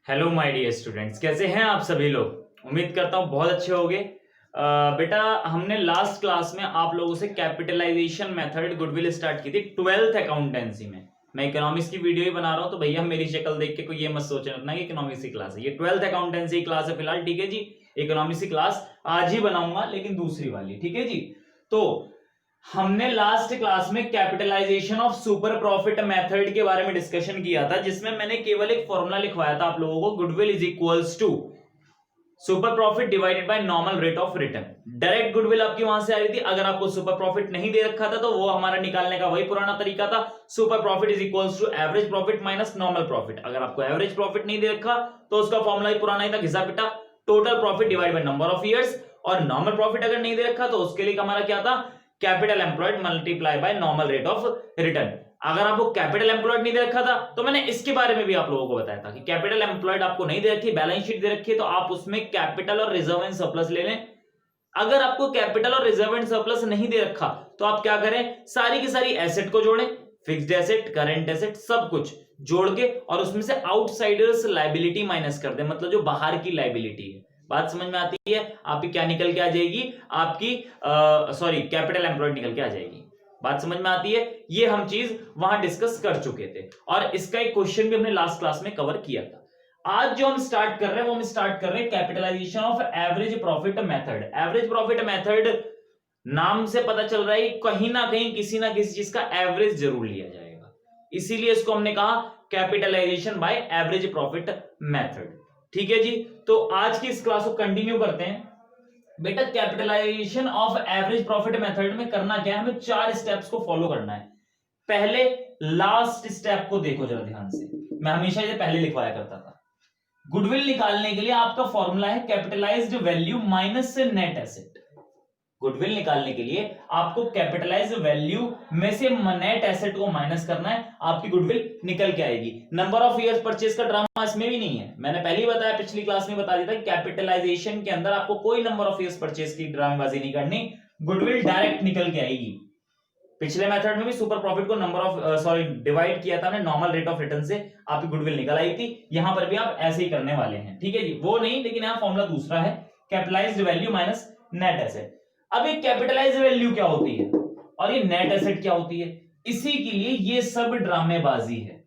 Hello my dear students, कैसे हैं आप सभी लोग। उम्मीद करता हूँ बहुत अच्छे होंगे। बेटा, हमने लास्ट क्लास में आप लोगों से कैपिटलाइजेशन मेथड गुडविल स्टार्ट की थी 12th अकाउंटेंसी में। मैं इकोनॉमिक्स की वीडियो ही बना रहा हूँ, तो भैया मेरी शक्ल देख के कोई ये मत सोच रखना कि इकोनॉमिक्स की क्लास है। ये 12th अकाउंटेंसी क्लास है फिलहाल, ठीक है जी। इकोनॉमिक्स की क्लास आज ही बनाऊंगा, लेकिन दूसरी वाली, ठीक है जी। तो हमने लास्ट क्लास में capitalisation of super profit method के बारे में डिस्कशन किया था, जिसमें मैंने केवल एक फॉर्मूला लिखवाया था आप लोगों को, goodwill is equals to super profit divided by normal rate of return. Direct goodwill आपकी वहां से आ रही थी। अगर आपको सुपर प्रॉफिट नहीं दे रखा था तो वो हमारा निकालने का वही पुराना तरीका था, super profit is equals to average profit minus normal profit. अगर आपको एवरेज प्रॉफिट नहीं दे रखा तो उसका फॉर्मूला ही पुराना ही था, घिसा पिटा, total profit divide by number of years. और नॉर्मल प्रॉफिट अगर नहीं दे रखा तो उसके लिए हमारा क्या था, capital employed multiply by normal rate of return. अगर आपको कैपिटल एम्प्लॉयड नहीं दे रखा था तो मैंने इसके बारे में भी आप लोगों को बताया था कि कैपिटल एम्प्लॉयड आपको नहीं दे रखी, बैलेंस शीट दे रखी है, तो आप उसमें कैपिटल और रिजर्व एंड सरप्लस ले लें। अगर आपको कैपिटल और रिजर्व एंड सरप्लस नहीं दे रखा तो आप क्या करें, सारी की सारी एसेट को जोड़ें, फिक्स्ड एसेट, करंट एसेट, सब कुछ जोड़ के, और उसमें से आउटसाइडर्स लायबिलिटी माइनस कर दें, मतलब जो बाहर की लायबिलिटी है। बात समझ में आती है? आपकी क्या निकल के आ जाएगी, आपकी कैपिटल एम्प्लॉयड निकल के आ जाएगी। बात समझ में आती है? ये हम चीज वहां डिस्कस कर चुके थे और इसका एक क्वेश्चन भी हमने लास्ट क्लास में कवर किया था। आज जो हम स्टार्ट कर रहे हैं वो हम स्टार्ट कर रहे हैं capitalisation of average profit method. Average profit method नाम से पता चल रहा है कहीं ना कहीं किसी ना किसी चीज का एवरेज जरूर लिया जाएगा, इसीलिए इसको हमने कहा capitalisation by average profit method. ठीक है जी। तो आज की इस क्लास को कंटिन्यू करते हैं। बेटा, capitalisation of average profit method में करना क्या है, हमें 4 स्टेप्स को फॉलो करना है। पहले लास्ट स्टेप को देखो जरा ध्यान से, मैं हमेशा ये पहले लिखवाया करता था। गुडविल निकालने के लिए आपका फॉर्मूला है capitalised value minus net asset. Goodwill निकालने के लिए आपको कैपिटलाइज्ड वैल्यू में से नेट एसेट को माइनस करना है, आपकी गुडविल निकल के आएगी। नंबर ऑफ इयर्स परचेज का ड्रामा इसमें भी नहीं है, मैंने पहले ही बताया, पिछली क्लास में बता दिया था, कैपिटलाइजेशन के अंदर आपको कोई नंबर ऑफ इयर्स परचेज की ड्रामेबाजी नहीं करनी, गुडविल डायरेक्ट निकल के आएगी। पिछले मेथड में भी सुपर प्रॉफिट को नंबर ऑफ डिवाइड किया था नॉर्मल रेट ऑफ रिटर्न से, आपकी गुडविल निकल आई थी। यहां पर भी आप ऐसे ही करने वाले हैं, ठीक है जी। वो नहीं, लेकिन यहां फॉर्मूला दूसरा है, capitalised value minus net asset. अब ये कैपिटलाइज्ड वैल्यू क्या होती है और ये नेट एसेट क्या होती है, इसी के लिए ये सब ड्रामेबाजी है।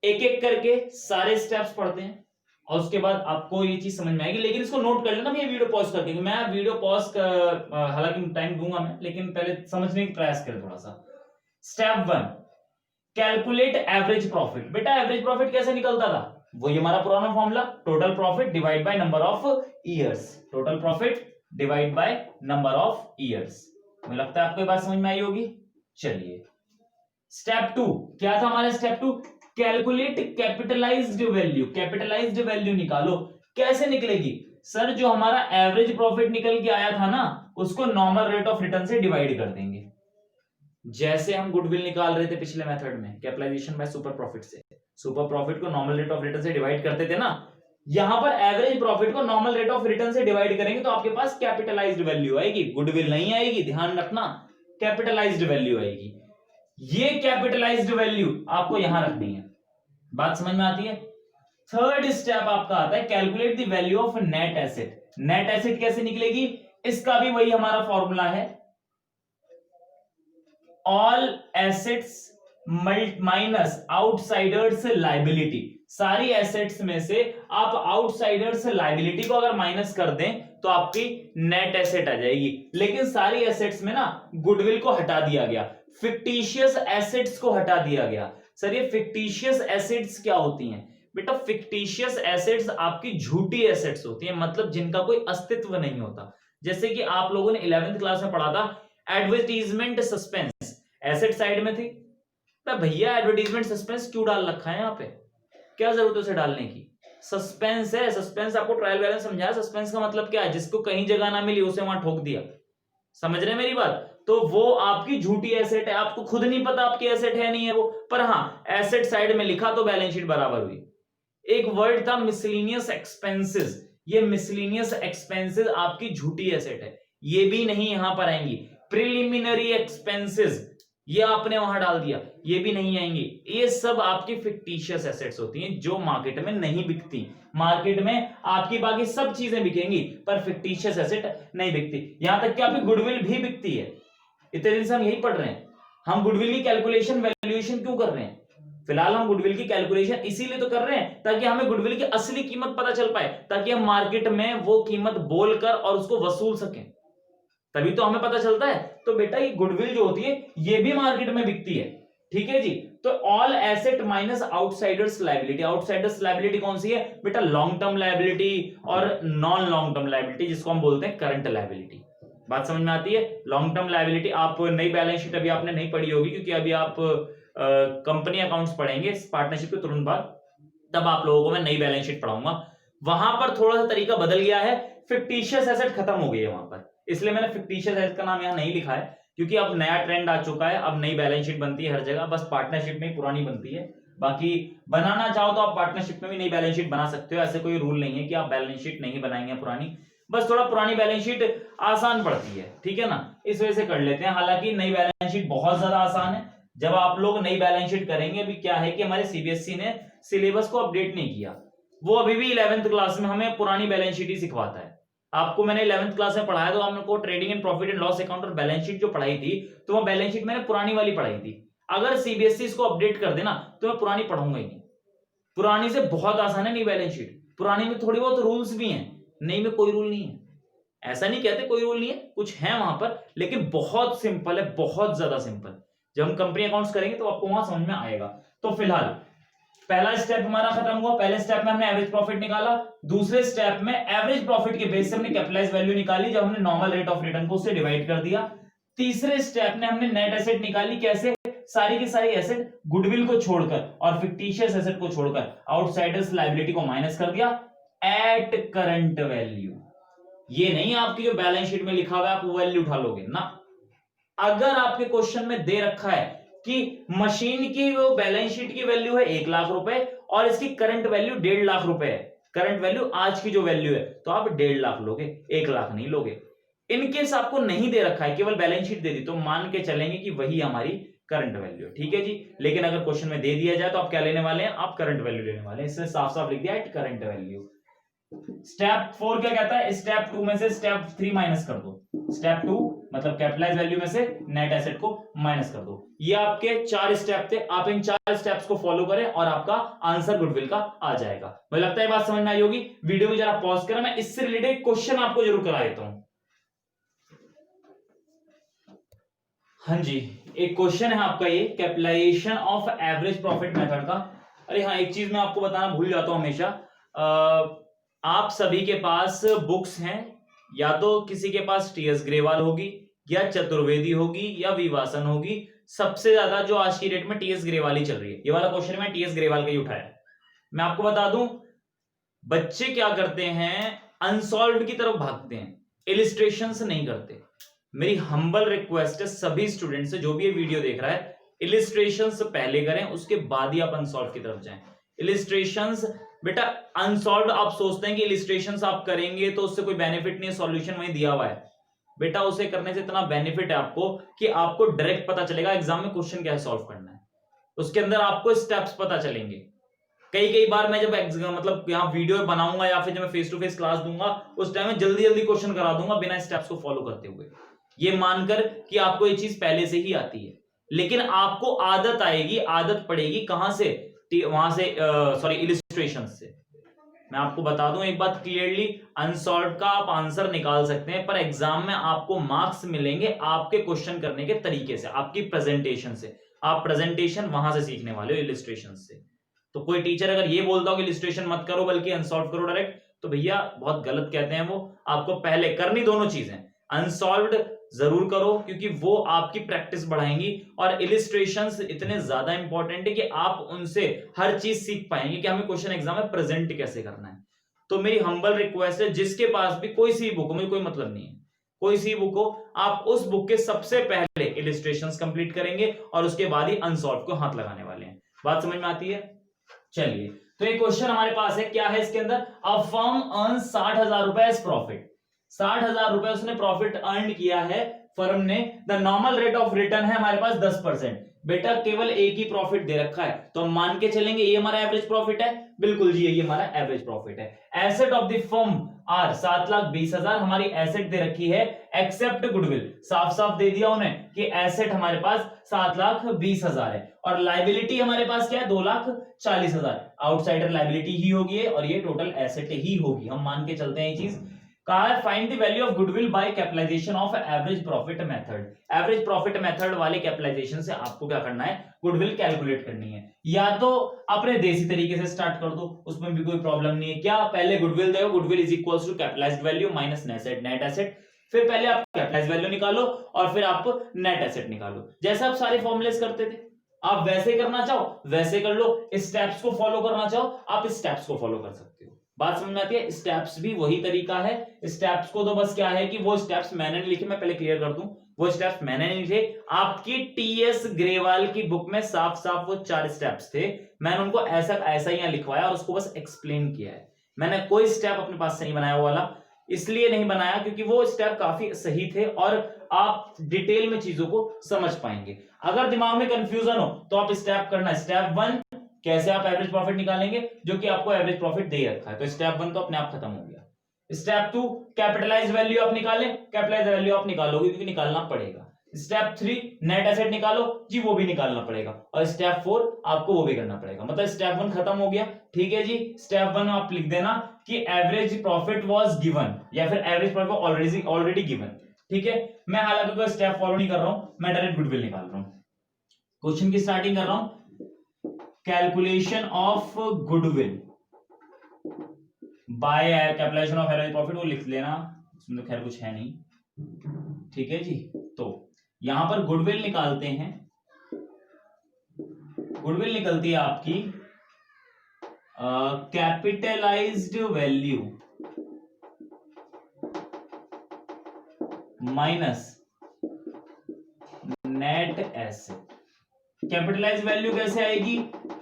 एक एक करके सारे स्टेप्स पढ़ते हैं और उसके बाद आपको ये चीज समझ में आएगी। लेकिन इसको नोट कर लेना, मैं वीडियो पॉज करके, मैं वीडियो पॉज हालांकि टाइम दूंगा मैं, लेकिन पहले समझने का प्रयास करें थोड़ा सा। Step 1, calculate average profit. बेटा, एवरेज प्रॉफिट कैसे निकलता था, वही हमारा पुराना formula, total profit divide by number of years. Total profit divide by number of years. मुझे लगता है आपको ये बात समझ में आई होगी। चलिए, स्टेप 2 क्या था हमारा, step 2 calculate capitalised value. Capitalised value निकालो। कैसे निकलेगी सर, जो हमारा एवरेज प्रॉफिट निकल के आया था ना, उसको नॉर्मल रेट ऑफ रिटर्न से डिवाइड कर देंगे, जैसे हम गुडविल निकाल रहे थे पिछले मेथड में कैपिटलाइजेशन बाय सुपर प्रॉफिट से। सुपर प्रॉफिट को नॉर्मल रेट ऑफ रिटर्न से डिवाइड करते थे ना, यहां पर एवरेज प्रॉफिट को नॉर्मल रेट ऑफ रिटर्न से डिवाइड करेंगे तो आपके पास कैपिटलाइज्ड वैल्यू आएगी, गुडविल नहीं आएगी, ध्यान रखना, कैपिटलाइज्ड वैल्यू आएगी। ये कैपिटलाइज्ड वैल्यू आपको यहां रखनी है। बात समझ में आती है? थर्ड स्टेप आपका आता है calculate the value of net asset. Net asset कैसे निकलेगी, इसका भी वही हमारा फॉर्मूला है, all assets minus outsiders liability. सारी एसेट्स में से आप आउटसाइडर्स लायबिलिटी को अगर माइनस कर दें तो आपकी नेट एसेट आ जाएगी। लेकिन सारी एसेट्स में ना गुडविल को हटा दिया गया, फिक्टिशियस एसेट्स को हटा दिया गया। सर, ये फिक्टिशियस एसेट्स क्या होती हैं? बेटा, फिक्टिशियस एसेट्स आपकी झूठी एसेट्स होती हैं, मतलब जिनका कोई अस्तित्व नहीं होता। जैसे कि आप लोगों ने 11th क्लास में पढ़ा था, एडवर्टीजमेंट सस्पेंस एसेट साइड में थी। तो भैया, एडवर्टीजमेंट सस्पेंस क्यों डाल रखा है यहाँ पे, क्या जरूरत है उसे डालने की? सस्पेंस है, सस्पेंस आपको ट्रायल बैलेंस समझाया। सस्पेंस का मतलब क्या है, जिसको कहीं जगह ना मिली उसे वहां ठोक दिया। समझ रहे हैं मेरी बात? तो वो आपकी झूठी एसेट है, आपको खुद नहीं पता आपकी एसेट है नहीं है वो, पर हाँ एसेट साइड में लिखा तो बैलेंस शीट बराबर हुई। एक वर्ड था मिसलेनियस एक्सपेंसेस, ये मिसलेनियस एक्सपेंसेस आपकी झूठी एसेट है, ये भी नहीं यहां पर आएंगी। प्रिलिमिनरी एक्सपेंसेस, ये आपने वहां डाल दिया, ये भी नहीं आएंगे। ये सब आपकी फिक्टिशियस एसेट्स होती हैं जो मार्केट में नहीं बिकती। मार्केट में आपकी बाकी सब चीजें बिकेंगी पर फिक्टिशियस एसेट नहीं बिकती। यहां तक कि आपकी गुडविल भी बिकती है। इतने दिन से हम यही पढ़ रहे हैं। हम गुडविल की कैलकुलेशन वैल्यूएशन क्यों कर रहे हैं? फिलहाल हम गुडविल की कैलकुलेशन इसीलिए तो कर रहे हैं ताकि हमें गुडविल की असली कीमत पता चल पाए, ताकि हम मार्केट में वो कीमत बोलकर और उसको वसूल सकें, तभी तो हमें पता चलता है। तो बेटा ये गुडविल जो होती है ये भी मार्केट में बिकती है, ठीक है जी। तो all asset minus outsiders liability. Outsiders liability कौन सी है बेटा? लॉन्ग टर्म लायबिलिटी और नॉन लॉन्ग टर्म लायबिलिटी, जिसको हम बोलते हैं करंट लायबिलिटी। बात समझ में आती है? लॉन्ग टर्म लायबिलिटी आप नई बैलेंस शीट अभी आपने नहीं पढ़ी होगी, क्योंकि अभी आप कंपनी अकाउंट्स पढ़ेंगे पार्टनरशिप के तुरंत बाद, तब आप लोगों को मैं नई बैलेंस शीट पढ़ाऊंगा। वहां पर थोड़ा सा तरीका बदल गया है, फिक्टिशियस एसेट खत्म हो गई है वहां पर, इसलिए मैंने फिक्टिशियस एसेट का नाम यहां नहीं लिखा है, क्योंकि अब नया ट्रेंड आ चुका है। अब नई बैलेंस शीट बनती है हर जगह, बस पार्टनरशिप में ही पुरानी बनती है। बाकी बनाना चाहो तो आप पार्टनरशिप में भी नई बैलेंस शीट बना सकते हो, ऐसे कोई रूल नहीं है कि आप बैलेंस शीट नहीं बनाएंगे पुरानी, बस थोड़ा पुरानी बैलेंस शीट आसान पड़ती है, ठीक है ना, इस वजह से कर लेते हैं। हालांकि नई बैलेंस शीट बहुत ज्यादा आसान है। जब आप लोग नई बैलेंस शीट करेंगे, अभी क्या है कि हमारे सीबीएसई ने सिलेबस को अपडेट नहीं किया, वो अभी भी 11th क्लास में हमें पुरानी बैलेंस शीट ही सिखवाता है। आपको मैंने 11th क्लास में पढ़ाया तो आपको trading and profit and loss account और बैलेंस शीट जो पढ़ाई थी, तो वो बैलेंस शीट मैंने पुरानी वाली पढ़ाई थी। अगर सीबीएसई इसको अपडेट कर देना तो मैं पुरानी पढ़ाऊंगा ही नहीं। पुरानी से बहुत आसान है नई बैलेंस शीट। पुरानी में थोड़ी बहुत रूल्स भी हैं, नई में कोई रूल नहीं है। ऐसा नहीं कहते कोई रूल नहीं है, कुछ है वहां पर, लेकिन बहुत सिंपल है, बहुत ज्यादा सिंपल। जब हम कंपनी अकाउंट्स करेंगे तो आपको वहां समझ में आएगा। तो फिलहाल पहला स्टेप हमारा खत्म हुआ। पहले स्टेप में हमने एवरेज प्रॉफिट निकाला, दूसरे स्टेप में एवरेज प्रॉफिट के बेस से हमने कैपिटलाइज वैल्यू निकाली, जब हमने नॉर्मल रेट ऑफ रिटर्न को उससे डिवाइड कर दिया। तीसरे स्टेप में हमने नेट एसेट निकाली, कैसे? सारी की सारी एसेट गुडविल को छोड़कर और फिक्टिशियस एसेट को छोड़कर आउटसाइडर्स लायबिलिटी को माइनस कर दिया एट करंट वैल्यू। ये नहीं आपकी जो बैलेंस शीट में लिखा हुआ है आप वो वैल्यू उठा लोगे ना। अगर आपके क्वेश्चन में दे रखा है कि मशीन की वो बैलेंस शीट की वैल्यू है 1 लाख रुपए और इसकी करंट वैल्यू 1.5 लाख रुपए है, करंट वैल्यू आज की जो वैल्यू है, तो आप 1.5 लाख लोगे, 1 लाख नहीं लोगे। इनकेस आपको नहीं दे रखा है, केवल बैलेंस शीट दे दी, तो मान के चलेंगे कि वही हमारी करंट वैल्यू है, ठीक है जी। लेकिन अगर क्वेश्चन में दे दिया जाए तो आप क्या लेने वाले हैं? आप करंट वैल्यू लेने वाले हैं। इससे साफ साफ लिख दिया एट करंट वैल्यू। स्टेप 4 क्या कहता है? स्टेप 2 में से स्टेप 3 माइनस कर दो। स्टेप 2 मतलब कैपिटलाइज वैल्यू में से नेट एसेट को माइनस कर दो। ये आपके 4 स्टेप थे, आप इन 4 स्टेप्स को फॉलो करें और आपका आंसर गुडविल का आ जाएगा। मुझे लगता है बात समझ में आई होगी। वीडियो को जरा पॉज करें, मैं इससे रिलेटेड क्वेश्चन आपको जरूर करा देता हूं। हाँ जी, एक क्वेश्चन है आपका ये capitalisation of average profit method का। अरे हाँ, एक चीज मैं आपको बताना भूल जाता हूं हमेशा, आप सभी के पास बुक्स हैं, या तो किसी के पास टीएस ग्रेवाल होगी या चतुर्वेदी होगी या विवासन होगी। सबसे ज्यादा जो आज की डेट में टीएस ग्रेवाल ही चल रही है। ये वाला क्वेश्चन मैं टीएस ग्रेवाल का ही उठाया। मैं आपको बता दूं, बच्चे क्या करते हैं, अनसॉल्व्ड की तरफ भागते हैं, इलिस्ट्रेशंस नहीं करते। मेरी हम्बल रिक्वेस्ट है सभी स्टूडेंट से, जो भी ये वीडियो देख रहा है, इलिस्ट्रेशंस पहले करें, उसके बाद ही आप अनसॉल्व की तरफ जाएं। इलिस्ट्रेशंस बेटा, अनसॉल्व्ड आप सोचते हैं कि इलिस्ट्रेशंस आप करेंगे तो उससे कोई बेनिफिट नहीं है, सॉल्यूशन वहीं दिया हुआ है। बेटा उसे करने से इतना बेनिफिट है आपको कि आपको डायरेक्ट पता चलेगा एग्जाम में क्वेश्चन कैसे सॉल्व करना है। उसके अंदर आपको स्टेप्स पता चलेंगे। कई बार मैं जब मतलब यहाँ वीडियो बनाऊंगा या फिर जब मैं फेस टू फेस क्लास दूंगा, उस टाइम में जल्दी जल्दी क्वेश्चन करा दूंगा बिना स्टेप्स को फॉलो करते हुए, ये मानकर कि आपको ये चीज पहले से ही आती है। लेकिन आपको आदत आएगी, आदत पड़ेगी कहां से? वहां से सॉरी इलिस्ट्रेशन से। मैं आपको बता दूं एक बात क्लियरली, अनसॉल्व का आप आंसर निकाल सकते हैं, पर एग्जाम में आपको मार्क्स मिलेंगे आपके क्वेश्चन करने के तरीके से, आपकी प्रेजेंटेशन से। आप प्रेजेंटेशन वहां से सीखने वाले हो, इलिस्ट्रेशन से। तो कोई टीचर अगर ये बोलता हो कि इलिस्ट्रेशन मत करो बल्कि अनसॉल्व करो डायरेक्ट, तो भैया बहुत गलत कहते हैं वो। आपको पहले करनी दोनों चीजें, अनसॉल्व्ड जरूर करो क्योंकि वो आपकी प्रैक्टिस बढ़ाएंगी, और इलिस्ट्रेशंस इतने ज्यादा इंपॉर्टेंट है कि आप उनसे हर चीज सीख पाएंगे कि हमें क्वेश्चन एग्जाम में प्रेजेंट कैसे करना है। तो मेरी हम्बल रिक्वेस्ट है, जिसके पास भी कोई सी बुक हो, मुझे कोई मतलब नहीं है, कोई सी बुक हो, आप उस बुक के सबसे पहले इलिस्ट्रेशंस कंप्लीट करेंगे और उसके बाद ही अनसॉल्व को हाथ लगाने वाले हैं। बात समझ में आती है? चलिए, तो एक क्वेश्चन हमारे पास है, क्या है इसके अंदर? अ फर्म अर्न 60,000 रुपए एज प्रॉफिट। 60,000 रुपए उसने प्रॉफिट अर्न किया है फर्म ने, the normal rate of return है हमारे पास 10%। बेटा केवल एक ही प्रॉफिट दे रखा है तो हम मान के चलेंगे ये हमारा एवरेज प्रॉफिट है। बिल्कुल जी, ये हमारा एवरेज प्रॉफिट है। Asset of the firm are 7,20,000 हमारी एसेट दे रखी है, एक्सेप्ट गुडविल। साफ साफ दे दिया उन्हें कि एसेट हमारे पास 7,20,000 है और लाइबिलिटी हमारे पास क्या है 2,40,000। आउटसाइडर लाइबिलिटी ही होगी और ये टोटल एसेट ही होगी, हम मान के चलते हैं ये चीज। कहा है find the value of goodwill by capitalisation of average profit method. Average profit method वाले कैपिटलाइजेशन से आपको क्या करना है, गुडविल कैलकुलेट करनी है। या तो अपने देसी तरीके से स्टार्ट कर दो, उसमें भी कोई प्रॉब्लम नहीं है। क्या, पहले गुडविल देखो, goodwill is equals to capitalised value minus net asset. फिर पहले आप कैपिटलाइज्ड वैल्यू निकालो और फिर आप नेट एसेट निकालो, जैसे आप सारे फॉर्मूलेस करते थे। आप वैसे करना चाहो वैसे कर लो, स्टेप्स को फॉलो करना चाहो आप स्टेप्स को फॉलो कर सकते हो। बात समझ में आती है? स्टेप्स भी वही तरीका है। स्टेप्स को तो बस क्या है कि वो स्टेप्स मैंने नहीं लिखे, मैं पहले क्लियर कर दूं, वो स्टेप्स मैंने नहीं लिखे, आपकी टीएस ग्रेवाल की बुक में साफ साफ वो 4 स्टेप्स थे, मैंने उनको ऐसा ही लिखवाया और उसको बस एक्सप्लेन किया है। मैंने कोई स्टेप अपने पास से नहीं बनाया वो वाला, इसलिए नहीं बनाया क्योंकि वो स्टेप काफी सही थे और आप डिटेल में चीजों को समझ पाएंगे। अगर दिमाग में कंफ्यूजन हो तो आप स्टेप करना, स्टेप 1 कैसे आप एवरेज प्रॉफिट निकालेंगे, जो कि आपको एवरेज प्रॉफिट दे रखा है, तो स्टेप 1 तो अपने आप खत्म हो गया। स्टेप 2 कैपिटलाइज वैल्यू आप निकालें, कैपिटलाइज वैल्यू आप निकालोगे क्योंकि निकालना पड़ेगा। स्टेप 3 नेट एसेट निकालो जी, वो भी निकालना पड़ेगा। और स्टेप 4 आपको वो भी करना पड़ेगा, मतलब स्टेप 1 खत्म हो गया। ठीक है जी, स्टेप 1 आप लिख देना कि एवरेज प्रॉफिट वाज गिवन या फिर एवरेज प्रॉफिट ऑलरेडी गिवन। ठीक है, मैं हालांकि कोई स्टेप फॉलो नहीं कर रहा हूं, मैं डायरेक्ट गुडविल निकाल रहा हूं। क्वेश्चन की स्टार्टिंग कर रहा हूं, calculation of goodwill by capitalisation of average profit, वो लिख लेना, इसमें तो खैर कुछ है नहीं। ठीक है जी, तो यहां पर गुडविल निकालते हैं। गुडविल निकलती है आपकी capitalised value minus net asset. Capitalise value कैसे आएगी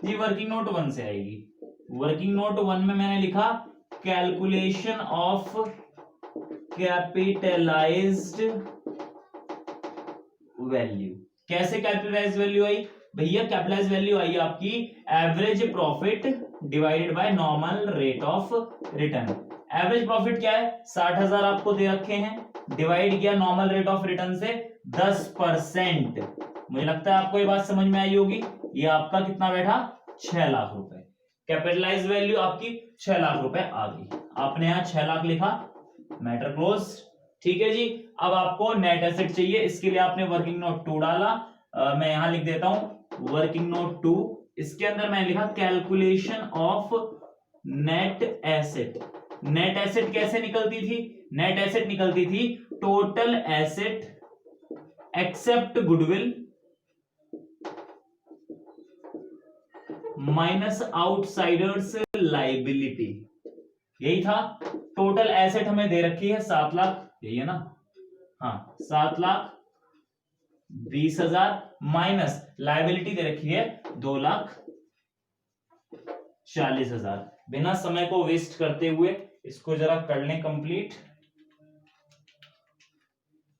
जी, वर्किंग नोट 1 से आएगी। वर्किंग नोट 1 में मैंने लिखा कैलकुलेशन ऑफ कैपिटलाइज्ड वैल्यू। कैसे कैपिटलाइज्ड वैल्यू आई भैया, कैपिटलाइज्ड वैल्यू आई आपकी average profit divided by normal rate of return. Average profit क्या है 60,000 आपको दे रखे हैं, डिवाइड किया नॉर्मल रेट ऑफ रिटर्न से 10%। मुझे लगता है आपको ये बात समझ में आई होगी। ये आपका कितना बैठा 6 लाख रुपए। कैपिटलाइज वैल्यू आपकी 6 लाख रुपए आ गई, आपने यहां 6 लाख लिखा, मैटर क्लोज। ठीक है जी, अब आपको नेट एसेट चाहिए, इसके लिए आपने वर्किंग नोट 2 डाला। मैं यहां लिख देता हूं वर्किंग नोट 2, इसके अंदर मैंने लिखा calculation of net asset. Net asset कैसे निकलती थी, नेट एसेट निकलती थी total asset except goodwill minus outsiders liability. यही था, टोटल एसेट हमें दे रखी है 7 लाख, यही है ना, हाँ 7,20,000 माइनस लाइबिलिटी दे रखी है 2,40,000। बिना समय को वेस्ट करते हुए इसको जरा कर लें कंप्लीट।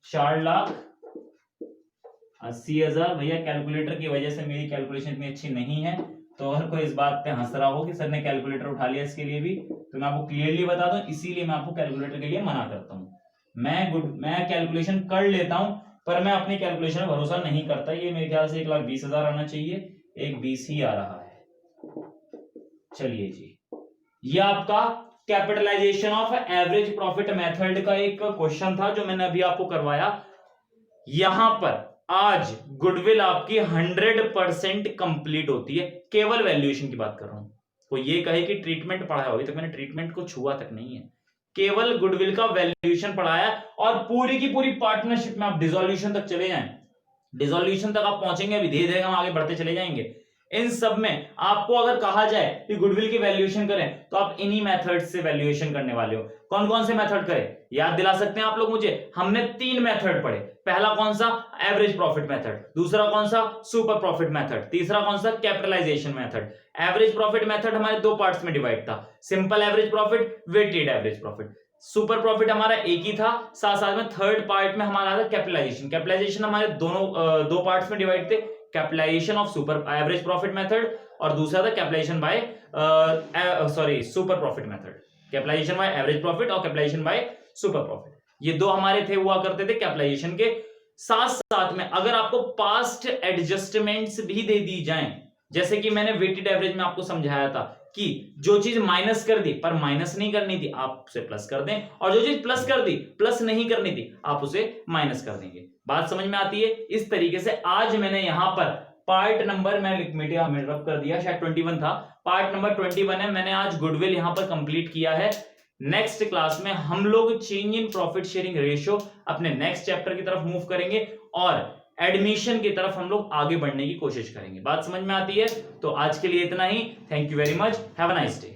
4,80,000। भैया कैलकुलेटर की वजह से मेरी कैलकुलेशन इतनी अच्छी नहीं है, तो अगर कोई इस बात पे हंस रहा हो कि सर ने कैलकुलेटर उठा लिया इसके लिए भी, तो मैं आपको क्लियरली बता दूं, इसीलिए मैं आपको कैलकुलेटर के लिए मना करता हूं। मैं कैलकुलेशन कर लेता हूं पर मैं अपनी कैलकुलेशन में भरोसा नहीं करता। ये मेरे ख्याल से 1,20,000 आना चाहिए, 1,20 ही आ रहा है। चलिए जी, ये आपका capitalisation of average profit method का एक क्वेश्चन था जो मैंने अभी आपको करवाया। यहां पर आज गुडविल आपकी 100% कंप्लीट होती है। केवल वैल्यूएशन की बात कर रहा हूं, कोई ये कहे कि ट्रीटमेंट पढ़ाया, अभी तक मैंने ट्रीटमेंट को छुआ तक नहीं है, केवल गुडविल का वैल्यूएशन पढ़ाया। और पूरी की पूरी पार्टनरशिप में आप डिसोल्यूशन तक चले जाएं, डिसोल्यूशन तक आप पहुंचेंगे, अभी धीरे धीरे हम आगे बढ़ते चले जाएंगे। इन सब में आपको अगर कहा जाए कि गुडविल की वैल्यूएशन करें तो आप इन्हीं मेथड से वैल्यूएशन करने वाले हो। कौन कौन से मेथड करें याद दिला सकते हैं आप लोग मुझे? हमने 3 मेथड पढ़े। पहला कौन सा, एवरेज प्रॉफिट मेथड। दूसरा कौन सा, सुपर प्रॉफिट मेथड। तीसरा कौन सा, capitalisation method. Average profit method हमारे 2 पार्ट्स में डिवाइड था, simple average profit, weighted average profit. Super profit हमारा एक ही था, साथ साथ में थर्ड पार्ट में हमारा था कैपिटलाइजेशन। कैपिटलाइजेशन हमारे दो पार्ट्स में डिवाइड थे, capitalisation of super average profit method और दूसरा था capitalisation by super profit method. Capitalisation by average profit और कैपिटलाइजेशन बाय सुपर प्रॉफिट, ये दो हमारे थे हुआ करते थे कैपिटलाइजेशन के। साथ साथ में अगर आपको पास्ट एडजस्टमेंट्स भी दे दी जाएं, जैसे कि मैंने वेटेड एवरेज में आपको समझाया था कि जो चीज माइनस कर दी पर माइनस नहीं करनी थी आप उसे प्लस कर दें, और जो चीज प्लस कर दी प्लस नहीं करनी थी आप उसे माइनस कर देंगे। बात समझ में आती है? इस तरीके से आज मैंने यहां पर पार्ट नंबर मैं मीडिया में रब कर दिया, शायद 21 था, पार्ट नंबर 21 है, मैंने आज गुडविल यहां पर कंप्लीट किया है। नेक्स्ट क्लास में हम लोग change in profit sharing ratio अपने नेक्स्ट चैप्टर की तरफ मूव करेंगे और एडमिशन की तरफ हम लोग आगे बढ़ने की कोशिश करेंगे। बात समझ में आती है? तो आज के लिए इतना ही। Thank you very much, have a nice day.